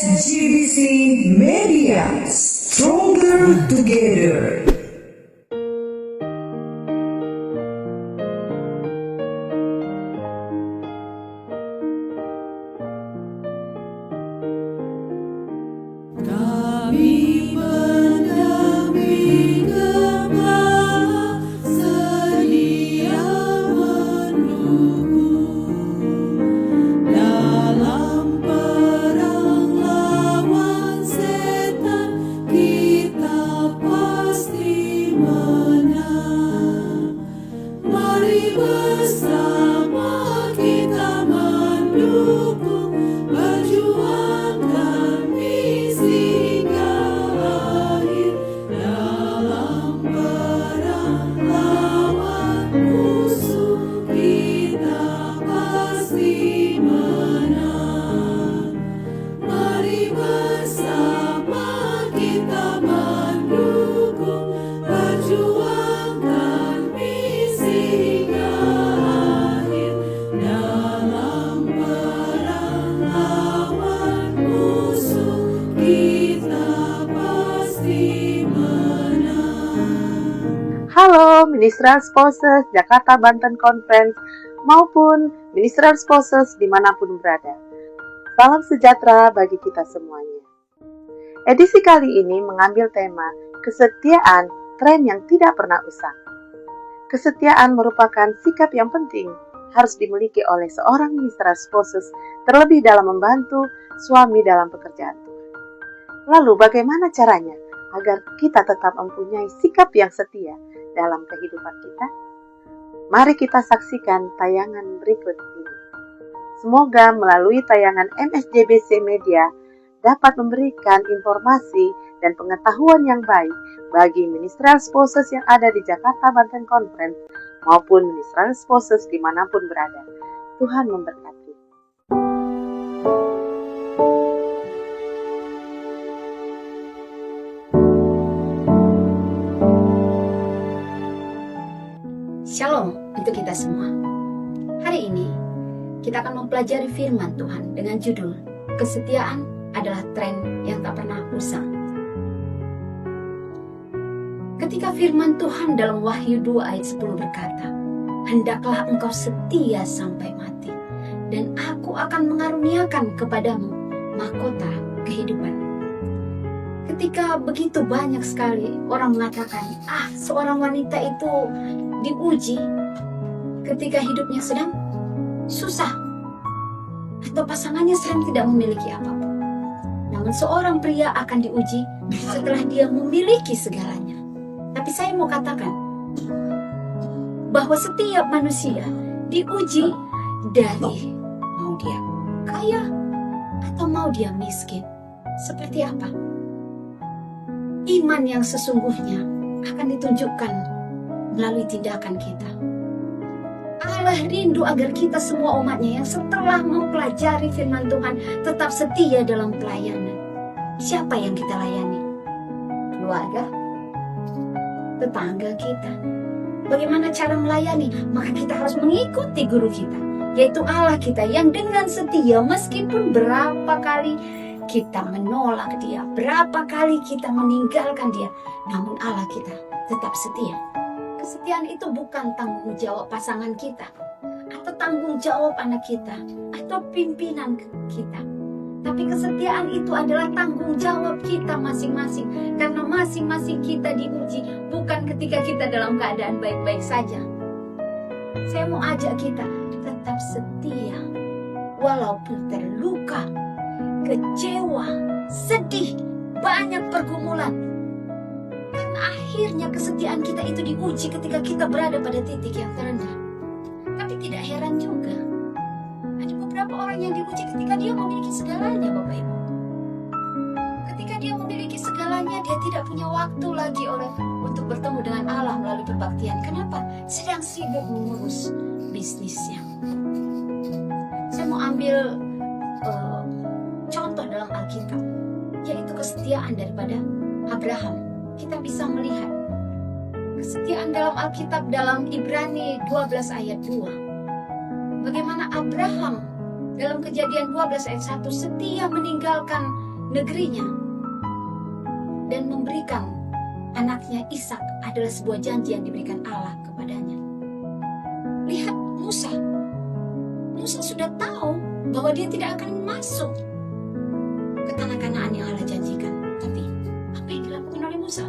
SGBC Media, stronger together. Halo Ministerial Spouses Jakarta Banten Conference maupun Ministerial Spouses dimanapun berada. Salam sejahtera bagi kita semuanya. Edisi kali ini mengambil tema kesetiaan, tren yang tidak pernah usang. Kesetiaan merupakan sikap yang penting harus dimiliki oleh seorang Ministerial Spouses, terlebih dalam membantu suami dalam pekerjaan Tuhan. Lalu bagaimana caranya agar kita tetap mempunyai sikap yang setia dalam kehidupan kita? Mari kita saksikan tayangan berikut ini. Semoga melalui tayangan MSJBC Media dapat memberikan informasi dan pengetahuan yang baik bagi Ministerial Spouses yang ada di Jakarta Banten Conference maupun Ministerial Spouses dimanapun berada. Tuhan memberkati. Shalom untuk kita semua. Hari ini kita akan mempelajari firman Tuhan dengan judul Kesetiaan adalah tren yang tak pernah usang. Ketika firman Tuhan dalam Wahyu 2 ayat 10 berkata, "Hendaklah engkau setia sampai mati, dan aku akan mengaruniakan kepadamu mahkota kehidupan." Ketika begitu banyak sekali orang mengatakan, seorang wanita itu diuji ketika hidupnya sedang susah atau pasangannya sedang tidak memiliki apapun. Namun seorang pria akan diuji setelah dia memiliki segalanya. Tapi saya mau katakan bahwa setiap manusia diuji dari mau dia kaya atau mau dia miskin. Seperti apa? Iman yang sesungguhnya akan ditunjukkan melalui tindakan kita. Allah rindu agar kita semua umatnya yang setelah mempelajari firman Tuhan tetap setia dalam pelayanan. Siapa yang kita layani? Keluarga? Tetangga kita? Bagaimana cara melayani? Maka kita harus mengikuti guru kita, yaitu Allah kita yang dengan setia meskipun berapa kali kita menolak dia, berapa kali kita meninggalkan dia, namun Allah kita tetap setia. Kesetiaan itu bukan tanggung jawab pasangan kita, atau tanggung jawab anak kita, atau pimpinan kita. Tapi kesetiaan itu adalah tanggung jawab kita masing-masing. Karena masing-masing kita diuji, bukan ketika kita dalam keadaan baik-baik saja. Saya mau ajak kita tetap setia, walaupun terluka, kecewa, sedih, banyak pergumulan. Karena akhirnya kesetiaan kita itu diuji ketika kita berada pada titik yang terendah. Tapi tidak heran juga, ada beberapa orang yang diuji ketika dia memiliki segalanya, Bapak Ibu. Ketika dia memiliki segalanya, dia tidak punya waktu lagi untuk bertemu dengan Allah melalui perbaktian. Kenapa? Sedang sibuk mengurus bisnisnya. Saya mau ambil contoh dalam Alkitab, yaitu kesetiaan daripada Abraham. Kita bisa melihat kesetiaan dalam Alkitab dalam Ibrani 12 ayat 2. Bagaimana Abraham dalam Kejadian 12 ayat 1 setia meninggalkan negerinya dan memberikan anaknya Ishak adalah sebuah janji yang diberikan Allah kepadanya. Lihat Musa. Musa sudah tahu bahwa dia tidak akan masuk ke tanah Kanaan yang Allah janjikan. Tapi apa yang dilakukan oleh Musa?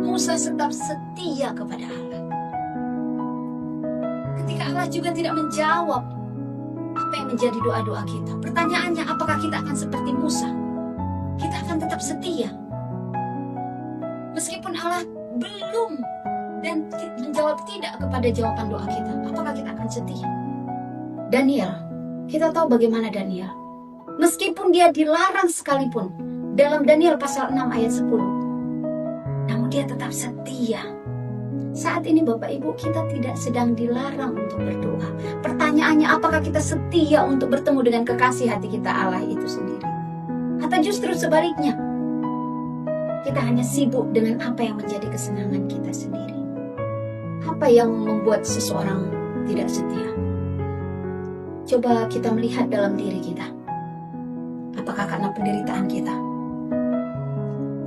Musa tetap setia kepada Allah. Ketika Allah juga tidak menjawab apa yang menjadi doa-doa kita. Pertanyaannya, apakah kita akan seperti Musa? Kita akan tetap setia. Meskipun Allah belum dan menjawab tidak kepada jawaban doa kita, apakah kita akan setia? Daniel, kita tahu bagaimana Daniel. Meskipun dia dilarang sekalipun dalam Daniel pasal 6 ayat 10, namun dia tetap setia. Saat ini Bapak Ibu, kita tidak sedang dilarang untuk berdoa. Pertanyaannya, apakah kita setia untuk bertemu dengan kekasih hati kita, Allah itu sendiri? Atau justru sebaliknya, kita hanya sibuk dengan apa yang menjadi kesenangan kita sendiri? Apa yang membuat seseorang tidak setia? Coba kita melihat dalam diri kita. Apakah karena penderitaan kita?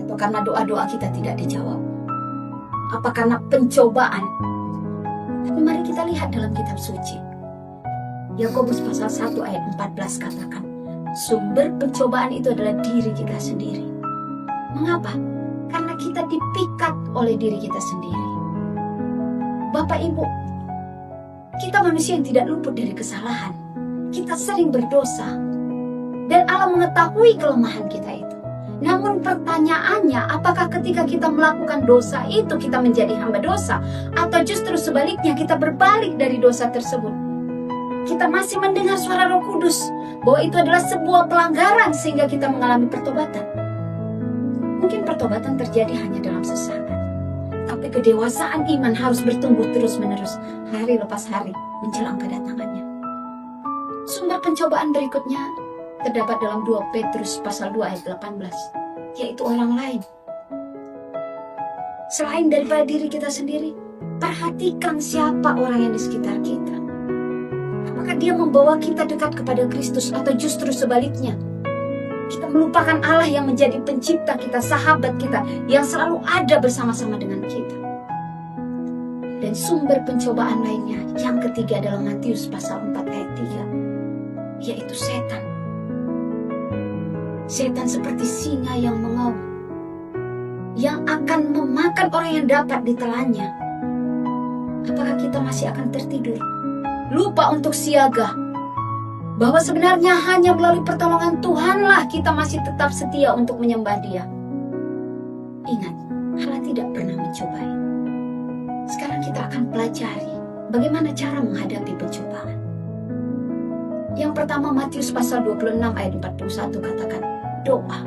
Atau karena doa-doa kita tidak dijawab? Apa karena pencobaan? Tapi mari kita lihat dalam kitab suci. Yakobus pasal 1 ayat 14 katakan, sumber pencobaan itu adalah diri kita sendiri. Mengapa? Karena kita dipikat oleh diri kita sendiri. Bapak Ibu, kita manusia yang tidak luput dari kesalahan. Kita sering berdosa. Dan Allah mengetahui kelemahan kita itu. Namun pertanyaannya, apakah ketika kita melakukan dosa itu kita menjadi hamba dosa? Atau justru sebaliknya kita berbalik dari dosa tersebut? Kita masih mendengar suara Roh Kudus bahwa itu adalah sebuah pelanggaran sehingga kita mengalami pertobatan. Mungkin pertobatan terjadi hanya dalam sesaat. Tapi kedewasaan iman harus bertumbuh terus-menerus, hari lepas hari menjelang kedatangannya. Sumber pencobaan berikutnya terdapat dalam 2 Petrus pasal 2 ayat 18, yaitu orang lain. Selain daripada diri kita sendiri, perhatikan siapa orang yang di sekitar kita. Apakah dia membawa kita dekat kepada Kristus atau justru sebaliknya? Kita melupakan Allah yang menjadi pencipta kita, sahabat kita, yang selalu ada bersama-sama dengan kita. Dan sumber pencobaan lainnya, yang ketiga dalam Matius pasal 4 ayat 3, yaitu setan. Setan seperti singa yang mengaum, yang akan memakan orang yang dapat ditelannya. Apakah kita masih akan tertidur, lupa untuk siaga, bahwa sebenarnya hanya melalui pertolongan Tuhanlah kita masih tetap setia untuk menyembah Dia? Ingat, Allah tidak pernah mencobai. Sekarang kita akan pelajari bagaimana cara menghadapi pencobaan. Yang pertama, Matius pasal 26 ayat 41 katakan, doa.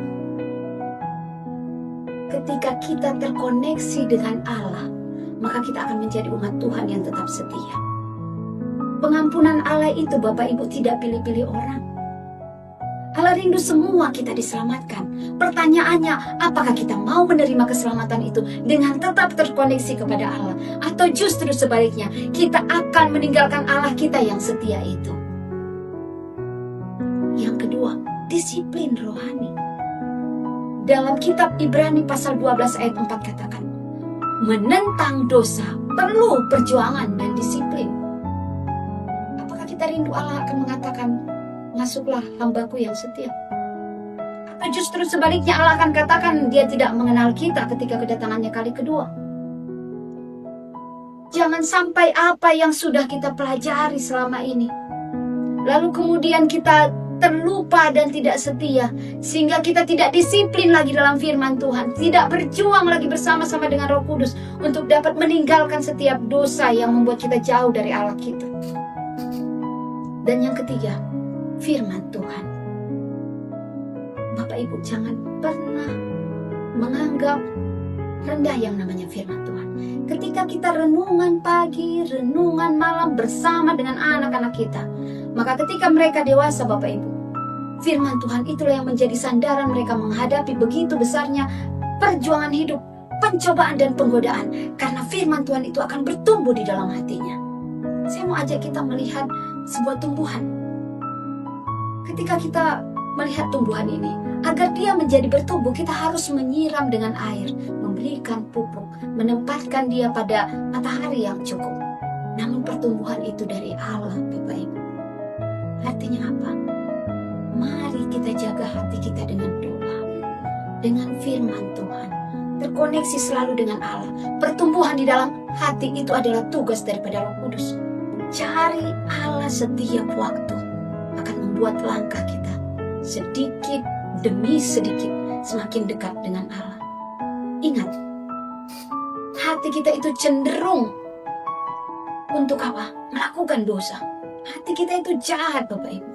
Ketika kita terkoneksi dengan Allah, maka kita akan menjadi umat Tuhan yang tetap setia. Pengampunan Allah itu Bapak Ibu tidak pilih-pilih orang. Allah rindu semua kita diselamatkan. Pertanyaannya, apakah kita mau menerima keselamatan itu dengan tetap terkoneksi kepada Allah? Atau justru sebaliknya, kita akan meninggalkan Allah kita yang setia itu? Yang kedua, disiplin rohani. Dalam kitab Ibrani pasal 12 ayat 4 katakan, menentang dosa perlu perjuangan dan disiplin. Apakah kita rindu Allah akan mengatakan, masuklah hambaku yang setia? Atau justru sebaliknya Allah akan katakan dia tidak mengenal kita ketika kedatangannya kali kedua? Jangan sampai apa yang sudah kita pelajari selama ini, lalu kemudian kita terlupa dan tidak setia, sehingga kita tidak disiplin lagi dalam firman Tuhan, tidak berjuang lagi bersama-sama dengan Roh Kudus untuk dapat meninggalkan setiap dosa yang membuat kita jauh dari Allah kita. Dan yang ketiga, firman Tuhan. Bapak Ibu, jangan pernah menganggap rendah yang namanya firman Tuhan. Ketika kita renungan pagi, renungan malam bersama dengan anak-anak kita, maka ketika mereka dewasa Bapak Ibu, firman Tuhan itulah yang menjadi sandaran mereka menghadapi begitu besarnya perjuangan hidup, pencobaan dan penggodaan. Karena firman Tuhan itu akan bertumbuh di dalam hatinya. Saya mau ajak kita melihat sebuah tumbuhan. Ketika kita melihat tumbuhan ini, Agar dia menjadi bertumbuh, kita harus menyiram dengan air, memberikan pupuk, menempatkan dia pada matahari yang cukup. Namun pertumbuhan itu dari Allah, Bapak Ibu. Artinya apa? Mari kita jaga hati kita dengan doa, dengan firman Tuhan, terkoneksi selalu dengan Allah. Pertumbuhan di dalam hati itu adalah tugas daripada Roh Kudus. Cari Allah setiap waktu akan membuat langkah kita sedikit demi sedikit semakin dekat dengan Allah. Ingat, hati kita itu cenderung untuk apa? Melakukan dosa. Hati kita itu jahat, Bapak Ibu.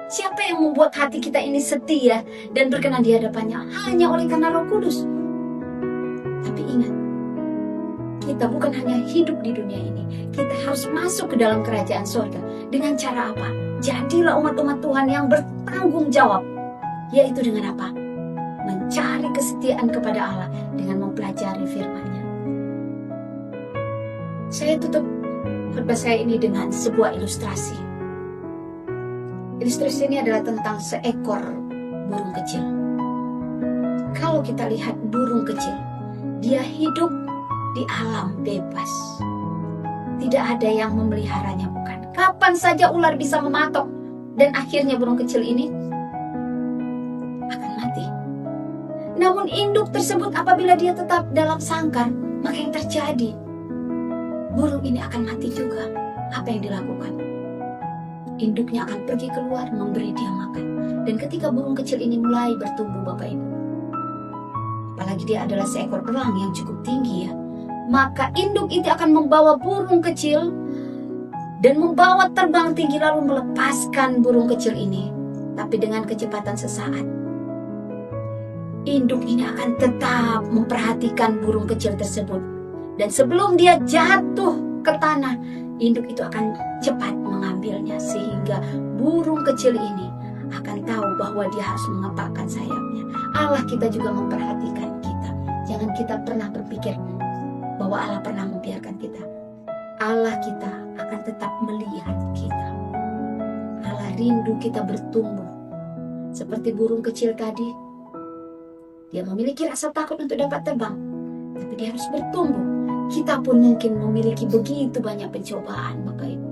Siapa yang membuat hati kita ini setia dan berkenan di hadapannya? Hanya oleh karena Roh Kudus. Tapi ingat, kita bukan hanya hidup di dunia ini. Kita harus masuk ke dalam kerajaan surga. Dengan cara apa? Jadilah umat-umat Tuhan yang bertanggung jawab. Yaitu dengan apa? Mencari kesetiaan kepada Allah dengan mempelajari firman-Nya. Saya tutup khotbah saya ini dengan sebuah ilustrasi. Ilustrasi ini adalah tentang seekor burung kecil. Kalau kita lihat burung kecil, dia hidup di alam bebas. Tidak ada yang memeliharanya, bukan? Kapan saja ular bisa mematok, dan akhirnya burung kecil ini akan mati. Namun induk tersebut apabila dia tetap dalam sangkar, maka yang terjadi, burung ini akan mati juga. Apa yang dilakukan? Induknya akan pergi keluar memberi dia makan. Dan ketika burung kecil ini mulai bertumbuh, Bapak Ibu, apalagi dia adalah seekor elang yang cukup tinggi ya, maka induk itu akan membawa burung kecil dan membawa terbang tinggi lalu melepaskan burung kecil ini. Tapi dengan kecepatan sesaat, induk ini akan tetap memperhatikan burung kecil tersebut. Dan sebelum dia jatuh ke tanah, induk itu akan cepat mengambilnya. Sehingga burung kecil ini akan tahu bahwa dia harus mengepakkan sayapnya. Allah kita juga memperhatikan kita. Jangan kita pernah berpikir bahwa Allah pernah membiarkan kita. Allah kita akan tetap melihat kita. Allah rindu kita bertumbuh. Seperti burung kecil tadi, dia memiliki rasa takut untuk dapat terbang, tapi dia harus bertumbuh. Kita pun mungkin memiliki begitu banyak pencobaan, Bapak Ibu.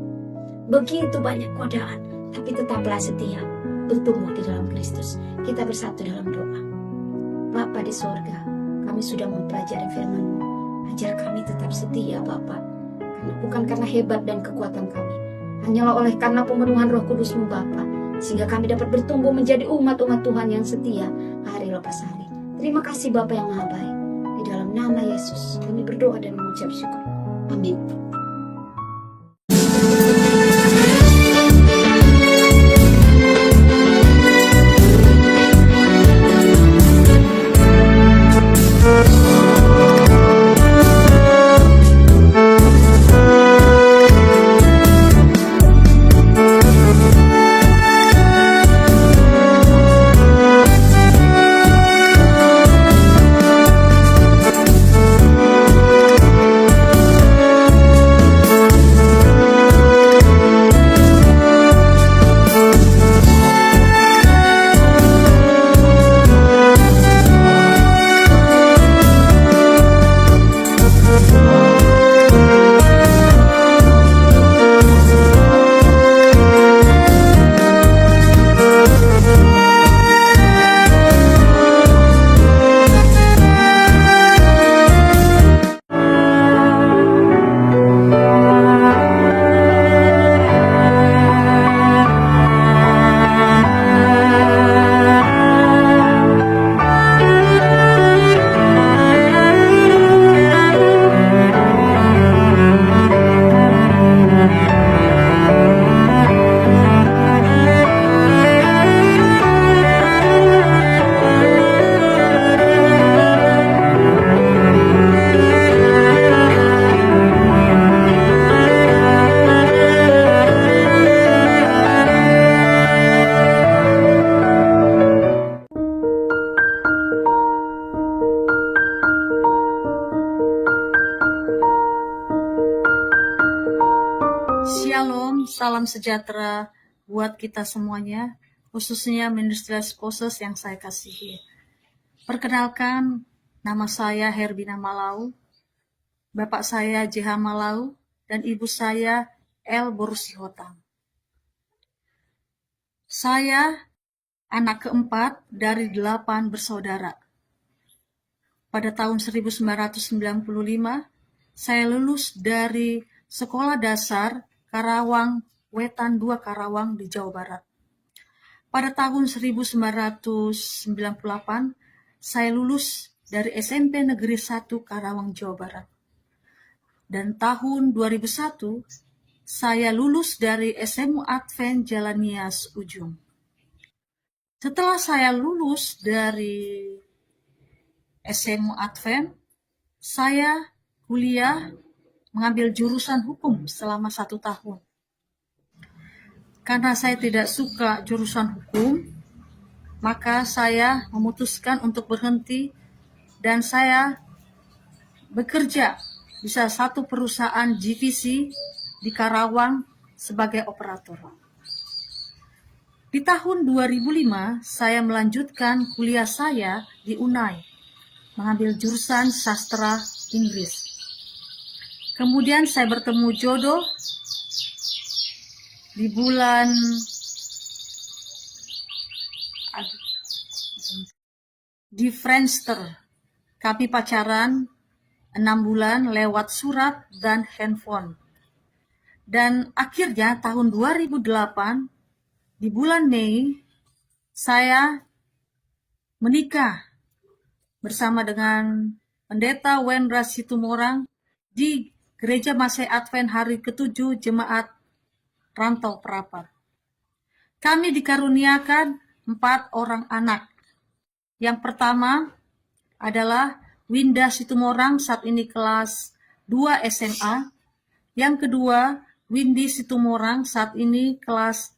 Begitu banyak godaan, tapi tetaplah setia, bertumbuh di dalam Kristus. Kita bersatu dalam doa. Bapa di sorga, kami sudah mempelajari firman-Mu. Ajar kami tetap setia, Bapa. Bukan karena hebat dan kekuatan kami, hanyalah oleh karena pemenuhan Roh Kudus-Mu, Bapa. Sehingga kami dapat bertumbuh menjadi umat-umat Tuhan yang setia hari lepas hari. Terima kasih Bapa yang Maha Baik. Di dalam nama Yesus kami berdoa dan mengucap syukur. Amin. Shalom, salam sejahtera buat kita semuanya. khususnya Ministerial Spouses yang saya kasihi. Perkenalkan, nama saya Herbina Malau, bapak saya JH Malau, dan ibu saya El Borusihotam. Saya anak keempat dari 8 bersaudara. Pada tahun 1995, saya lulus dari Sekolah Dasar Karawang Wetan 2 Karawang di Jawa Barat. Pada tahun 1998, saya lulus dari SMP Negeri 1 Karawang, Jawa Barat. Dan tahun 2001, saya lulus dari SMU Advent Jalan Nias Ujung. Setelah saya lulus dari SMU Advent, saya kuliah mengambil jurusan hukum selama 1 tahun. Karena saya tidak suka jurusan hukum, maka saya memutuskan untuk berhenti dan saya bekerja di salah satu perusahaan GVC di Karawang sebagai operator. Di tahun 2005, saya melanjutkan kuliah saya di UNAI, mengambil jurusan sastra Inggris. Kemudian saya bertemu jodoh di bulan di Friendster. Kami pacaran 6 bulan lewat surat dan handphone. Dan akhirnya tahun 2008, di bulan Mei, saya menikah bersama dengan Pendeta Wendra Situmorang di Gereja Masai Advent Hari ke-7 Jemaat Rantau Perapat. Kami dikaruniakan 4 orang anak. Yang pertama adalah Winda Situmorang, saat ini kelas 2 SMA. Yang kedua, Windy Situmorang, saat ini kelas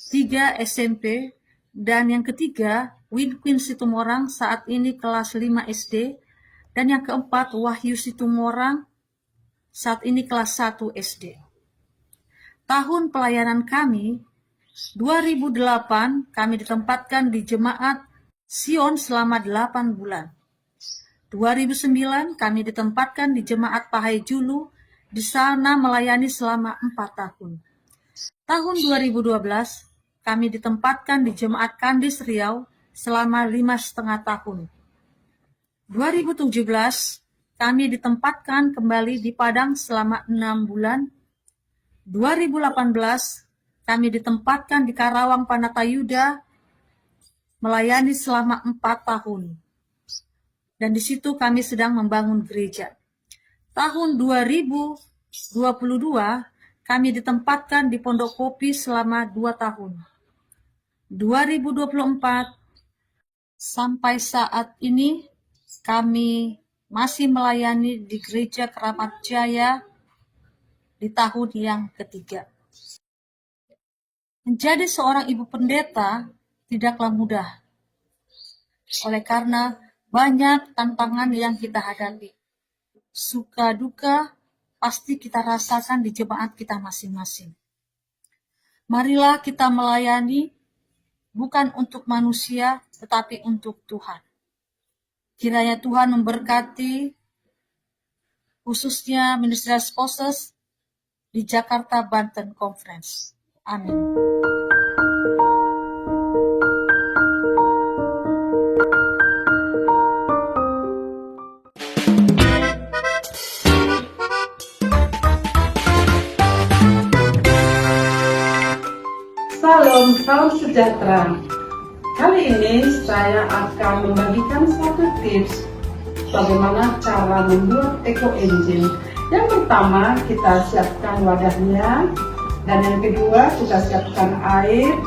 3 SMP. Dan yang ketiga, Winquin Situmorang, saat ini kelas 5 SD. Dan yang keempat, Wahyu Situmorang, saat ini kelas 1 SD. Tahun pelayanan kami, 2008, kami ditempatkan di Jemaat Sion selama 8 bulan. 2009, kami ditempatkan di Jemaat Pahai Julu, di sana melayani selama 4 tahun. Tahun 2012, kami ditempatkan di Jemaat Kandis Riau selama 5,5 tahun. 2017, kami ditempatkan kembali di Padang selama 6 bulan. 2018, kami ditempatkan di Karawang Panatayuda, melayani selama 4 tahun. Dan di situ kami sedang membangun gereja. Tahun 2022, kami ditempatkan di Pondok Kopi selama 2 tahun. 2024, sampai saat ini, kami masih melayani di Gereja Keramat Jaya di tahun yang ketiga. Menjadi seorang ibu pendeta tidaklah mudah, oleh karena banyak tantangan yang kita hadapi. Suka duka pasti kita rasakan di jemaat kita masing-masing. Marilah kita melayani bukan untuk manusia, tetapi untuk Tuhan. Kiranya Tuhan memberkati khususnya Ministerial Spouses di Jakarta Banten Conference. Amin. Salam sejahtera. Kali ini saya akan membagikan satu tips bagaimana cara membuat eco engine. Yang pertama, kita siapkan wadahnya, dan yang kedua kita siapkan air,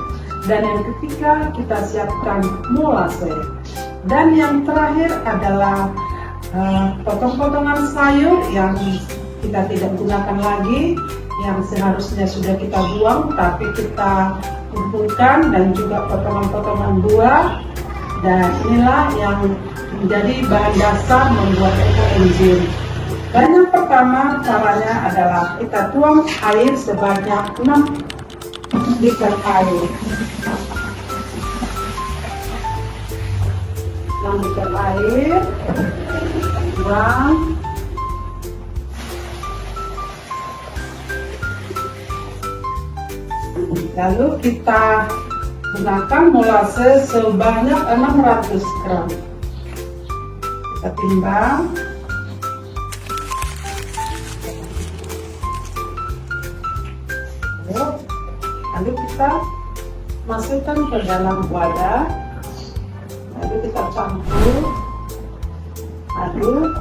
dan yang ketiga kita siapkan molase, dan yang terakhir adalah potong-potongan sayur yang kita tidak gunakan lagi, yang seharusnya sudah kita buang tapi kita kumpulkan, dan juga potongan-potongan buah. Dan inilah yang menjadi bahan dasar membuat eco engine. Dan yang pertama caranya adalah kita tuang air sebanyak 6 liter air. Tambahkan air, tuang. Lalu kita gunakan molase sebanyak 600 gram. Kita timbang. Lalu kita masukkan ke dalam wadah. Lalu kita campur, aduk.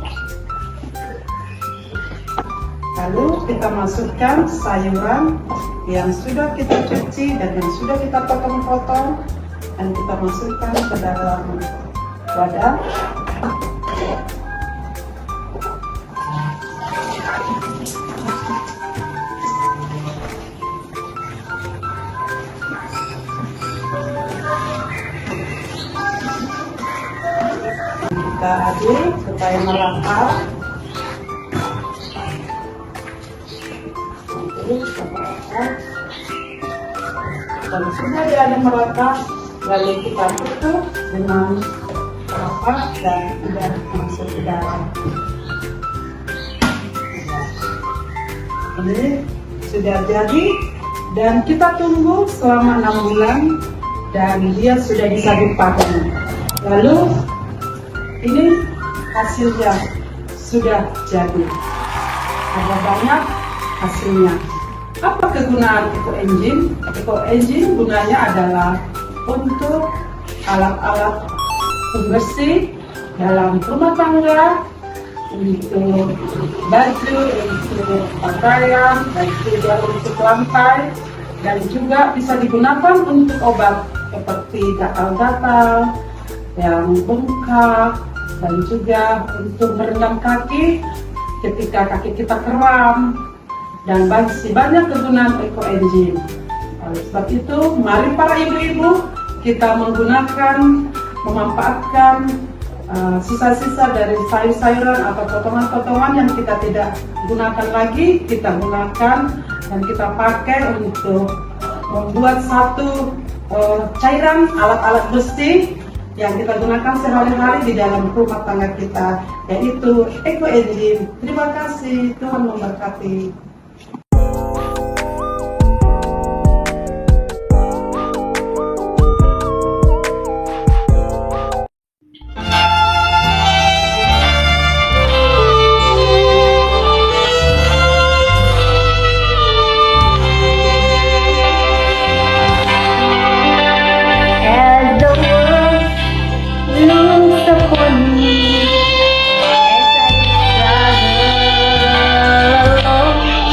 Lalu kita masukkan sayuran yang sudah kita cuci dan yang sudah kita potong-potong, dan kita masukkan ke dalam wadah. Kita aduk supaya merata. Kalau sudah dia ada merata, lalu kita tutup dengan rapat dan sudah masuk ke dalam. Ini sudah jadi dan kita tunggu selama 6 bulan dan dia sudah bisa dipakai. Lalu ini hasilnya sudah jadi. Ada banyak hasilnya. Apa kegunaan Eco Engine? Eco Engine gunanya adalah untuk alat-alat pembersih dalam rumah tangga, untuk baju, untuk pakaian, dan juga untuk lantai, dan juga bisa digunakan untuk obat seperti gatal-gatal, yang bengkak, dan juga untuk merendam kaki ketika kaki kita kram, dan masih banyak kegunaan Eco Engine. Oleh sebab itu, mari para ibu-ibu kita memanfaatkan sisa-sisa dari sayur-sayuran atau potongan-potongan yang kita tidak gunakan lagi, kita gunakan dan kita pakai untuk membuat satu cairan alat-alat bersih yang kita gunakan sehari-hari di dalam rumah tangga kita, yaitu Eco Engine. Terima kasih, Tuhan memberkati. As the world looks upon me, as I struggle alone,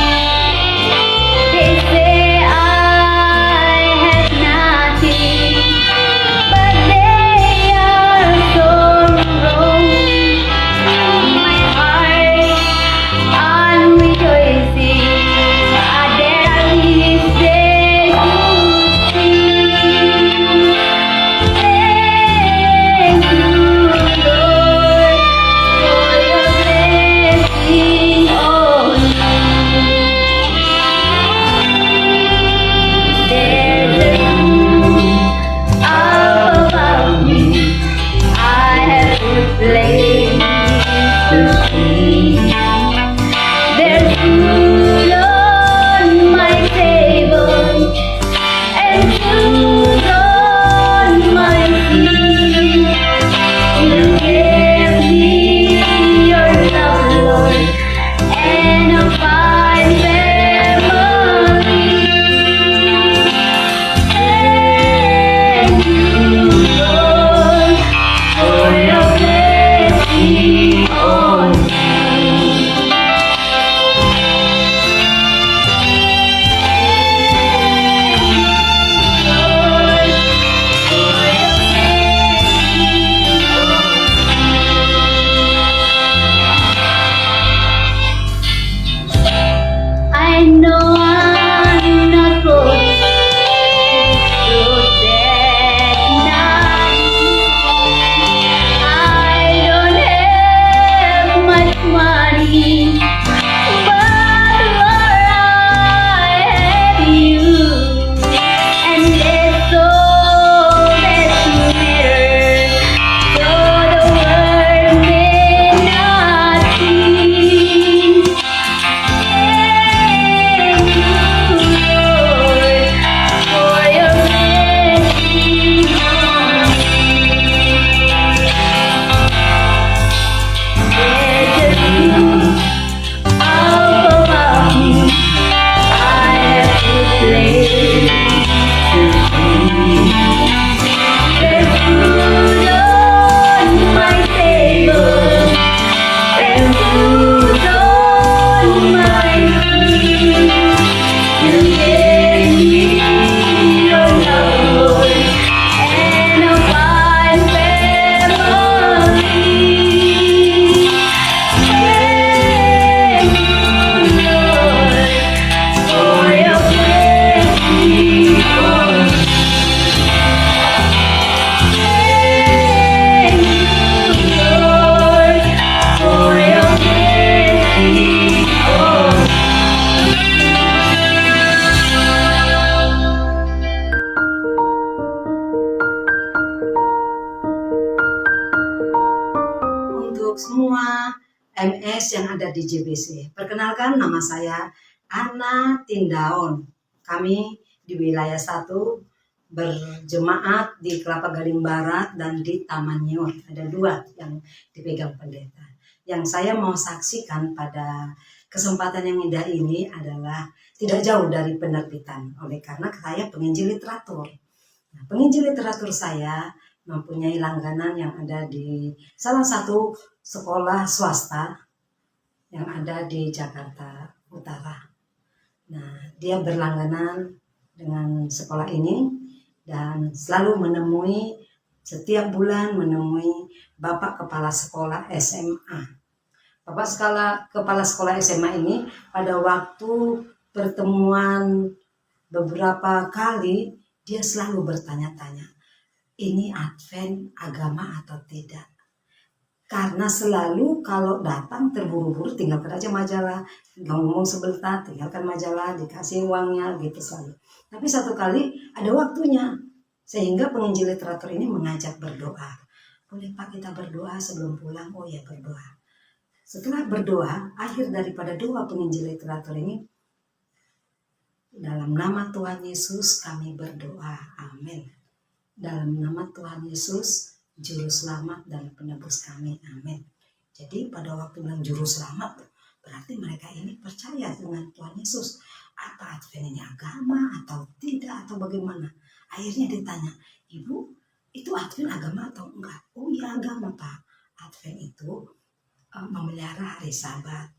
untuk semua MS yang ada di JBC. Perkenalkan, nama saya Ana Tindaon. Kami di wilayah 1 berjemaat di Kelapa Gading Barat dan di Taman Nyor. Ada 2 yang dipegang pendeta. Yang saya mau saksikan pada kesempatan yang indah ini adalah tidak jauh dari penerbitan. Oleh karena saya penginjil literatur. Nah, penginjil literatur saya mempunyai langganan yang ada di salah satu sekolah swasta yang ada di Jakarta Utara. Nah, dia berlangganan dengan sekolah ini dan selalu setiap bulan menemui Bapak Kepala Sekolah SMA. Bapak Kepala Sekolah SMA ini pada waktu pertemuan beberapa kali dia selalu bertanya-tanya, ini Advent agama atau tidak? Karena selalu kalau datang terburu-buru tinggalkan aja majalah, ngomong sebentar tinggalkan majalah, dikasih uangnya gitu selalu. Tapi satu kali ada waktunya, sehingga penginjil literatur ini mengajak berdoa. Boleh Pak kita berdoa sebelum pulang? Oh ya berdoa. Setelah berdoa, akhir daripada doa penginjil literatur ini, dalam nama Tuhan Yesus kami berdoa, amin. Dalam nama Tuhan Yesus, Juru Selamat dan Penebus kami, amin. Jadi pada waktu bilang Juru Selamat, berarti mereka ini percaya dengan Tuhan Yesus. Apa Advent ini agama atau tidak atau bagaimana? Akhirnya ditanya, Ibu, itu Advent agama atau enggak? Oh iya agama Pak. Advent itu memelihara hari Sabat.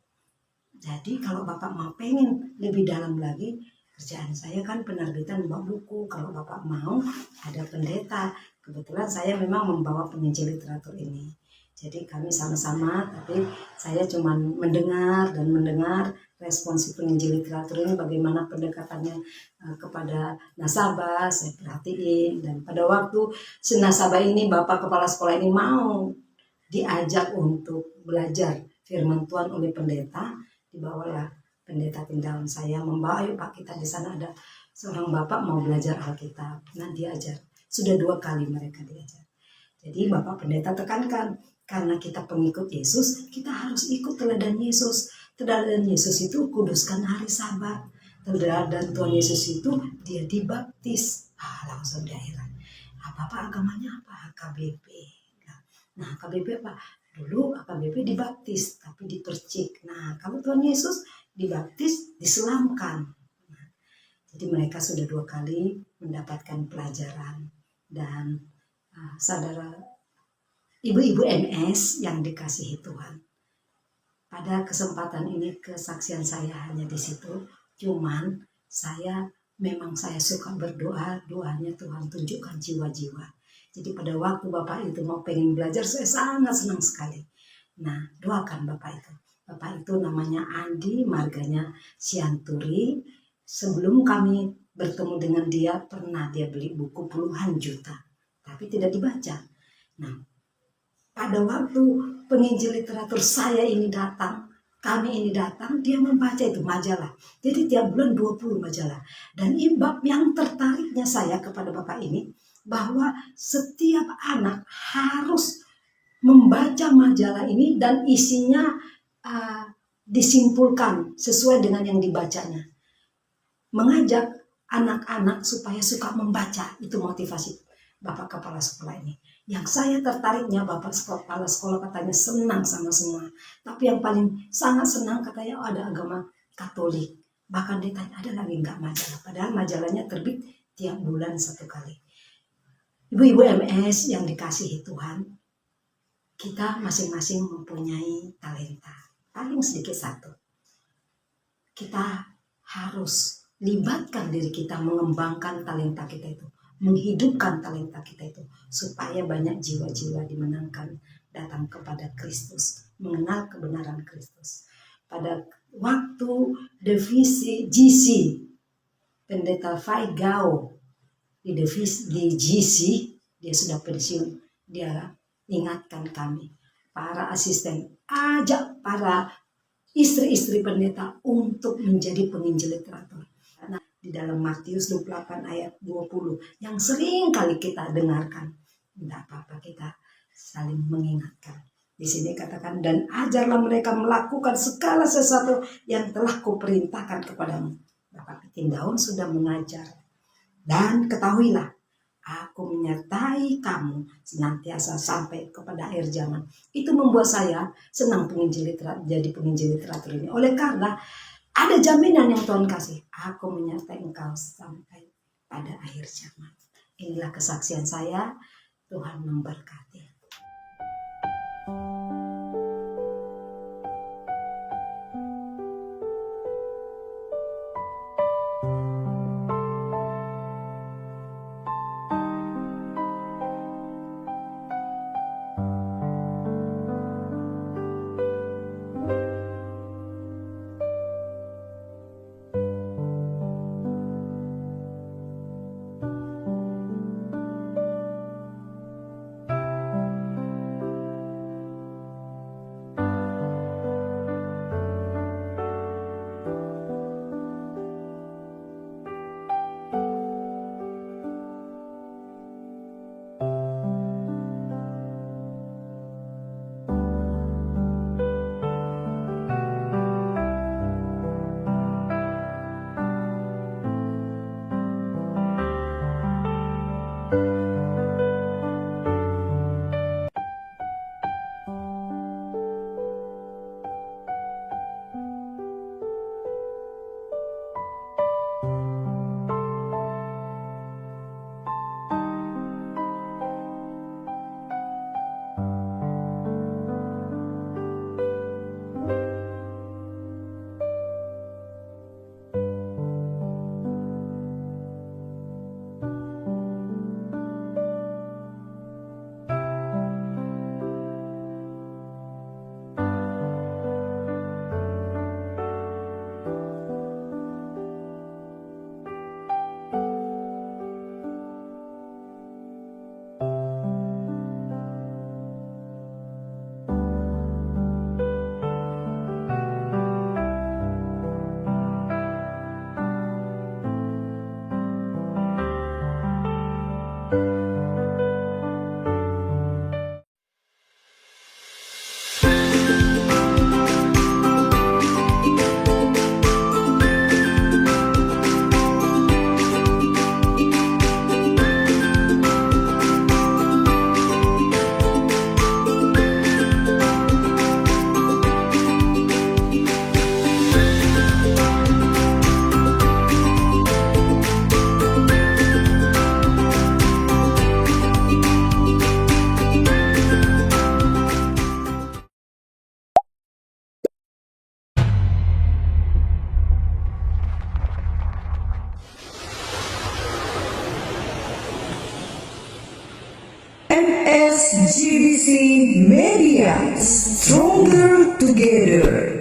Jadi kalau Bapak mau pengen lebih dalam lagi, kerjaan saya kan penerbitan buku. Kalau Bapak mau ada pendeta. Kebetulan saya memang membawa penginjil literatur ini. Jadi kami sama-sama, tapi saya cuma mendengar respons penginjil literatur ini bagaimana pendekatannya kepada nasabah, saya perhatiin. Dan pada waktu si nasabah ini, Bapak Kepala Sekolah ini mau diajak untuk belajar firman Tuhan oleh pendeta, dibawalah pendeta Tindaon saya membawa, ayo Pak kita di sana ada seorang bapak mau belajar Alkitab. Nah diajar, sudah 2 kali mereka diajar. Jadi Bapak pendeta tekankan, karena kita pengikut Yesus, kita harus ikut teladan Yesus. Teladan Yesus itu kuduskan hari Sabat. Teladan Tuhan Yesus itu dia dibaptis. Langsung daerah. Apa agamanya apa? AKBP. Nah, AKBP apa? Dulu AKBP dibaptis, tapi dipercik. Nah, kalau Tuhan Yesus dibaptis, diselamkan. Nah, jadi mereka sudah 2 kali mendapatkan pelajaran. Dan saudara, ibu-ibu MS yang dikasihi Tuhan. Pada kesempatan ini kesaksian saya hanya di situ. Cuman saya suka berdoa, doanya Tuhan tunjukkan jiwa-jiwa. Jadi pada waktu Bapak itu mau pengen belajar, saya sangat senang sekali. Nah, doakan Bapak itu. Bapak itu namanya Andi, marganya Sianturi. Sebelum kami bertemu dengan dia, pernah dia beli buku puluhan juta. Tapi tidak dibaca. Nah, pada waktu penginjil literatur saya ini datang, kami ini datang, dia membaca itu majalah. Jadi tiap bulan 20 majalah. Dan bab yang tertariknya saya kepada Bapak ini, bahwa setiap anak harus membaca majalah ini dan isinya disimpulkan sesuai dengan yang dibacanya. Mengajak anak-anak supaya suka membaca, itu motivasi Bapak Kepala Sekolah ini. Yang saya tertariknya Bapak Kepala Sekolah katanya senang sama semua. Tapi yang paling sangat senang katanya ada agama Katolik. Bahkan ditanya ada lagi enggak majalah. Padahal majalahnya terbit tiap bulan 1 kali. Ibu-ibu MS yang dikasihi Tuhan, kita masing-masing mempunyai talenta. Paling sedikit 1. Kita harus libatkan diri kita mengembangkan talenta kita itu. Menghidupkan talenta kita itu. Supaya banyak jiwa-jiwa dimenangkan datang kepada Kristus. Mengenal kebenaran Kristus. Pada waktu divisi GC, Pendeta Fai Gao, di GC, dia sudah pensiun, dia ingatkan kami, para asisten, ajak para istri-istri pendeta untuk menjadi penginjil literatur. Karena di dalam Matius 28 ayat 20, yang sering kali kita dengarkan, tidak apa-apa kita saling mengingatkan. Di sini katakan, dan ajarlah mereka melakukan segala sesuatu yang telah kuperintahkan kepadamu. Bapak Pitin Daun sudah mengajar. Dan ketahuilah, aku menyertai kamu senantiasa sampai kepada akhir zaman. Itu membuat saya senang jadi penginjil literatur ini. Oleh karena ada jaminan yang Tuhan kasih. Aku menyertai engkau sampai pada akhir zaman. Inilah kesaksian saya. Tuhan memberkati. NSGBC Media, stronger together.